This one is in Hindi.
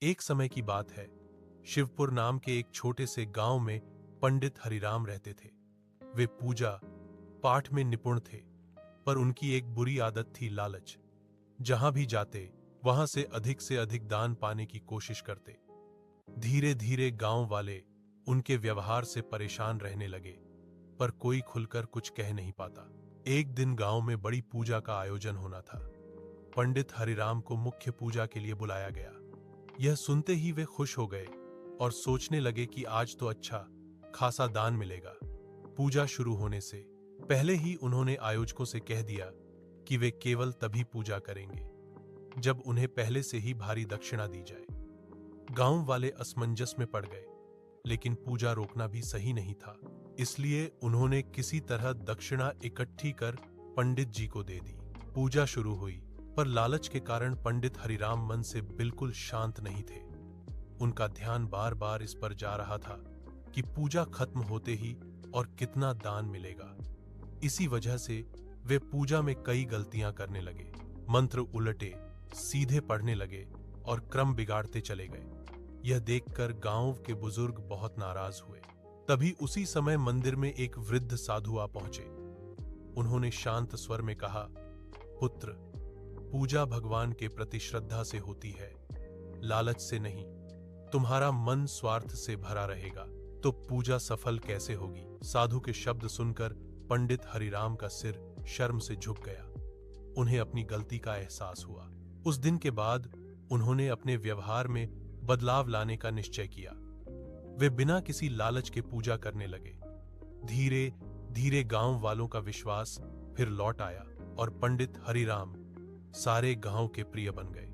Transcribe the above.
एक समय की बात है। शिवपुर नाम के एक छोटे से गांव में पंडित हरिराम रहते थे। वे पूजा पाठ में निपुण थे, पर उनकी एक बुरी आदत थी, लालच। जहां भी जाते वहां से अधिक दान पाने की कोशिश करते। धीरे धीरे गांव वाले उनके व्यवहार से परेशान रहने लगे, पर कोई खुलकर कुछ कह नहीं पाता। एक दिन गांव में बड़ी पूजा का आयोजन होना था। पंडित हरिराम को मुख्य पूजा के लिए बुलाया गया। यह सुनते ही वे खुश हो गए और सोचने लगे कि आज तो अच्छा खासा दान मिलेगा। पूजा शुरू होने से पहले ही उन्होंने आयोजकों से कह दिया कि वे केवल तभी पूजा करेंगे जब उन्हें पहले से ही भारी दक्षिणा दी जाए। गांव वाले असमंजस में पड़ गए, लेकिन पूजा रोकना भी सही नहीं था, इसलिए उन्होंने किसी तरह दक्षिणा इकट्ठी कर पंडित जी को दे दी। पूजा शुरू हुई, पर लालच के कारण पंडित हरिराम मन से बिल्कुल शांत नहीं थे। उनका ध्यान बार बार इस पर जा रहा था कि पूजा खत्म होते ही और कितना दान मिलेगा। इसी वजह से वे पूजा में कई गलतियां करने लगे, मंत्र उलटे सीधे पढ़ने लगे और क्रम बिगाड़ते चले गए। यह देखकर गांव के बुजुर्ग बहुत नाराज हुए। तभी उसी समय मंदिर में एक वृद्ध साधु आ पहुंचे। उन्होंने शांत स्वर में कहा, पुत्र, पूजा भगवान के प्रति श्रद्धा से होती है, लालच से नहीं। तुम्हारा मन स्वार्थ से भरा रहेगा तो पूजा सफल कैसे होगी? साधु के शब्द सुनकर पंडित हरिराम का सिर शर्म से झुक गया। उन्हें अपनी गलती का एहसास हुआ। उस दिन के बाद उन्होंने अपने व्यवहार में बदलाव लाने का निश्चय किया। वे बिना किसी लालच के पूजा करने लगे। धीरे धीरे गांव वालों का विश्वास फिर लौट आया और पंडित हरिराम सारे गांव के प्रिय बन गए।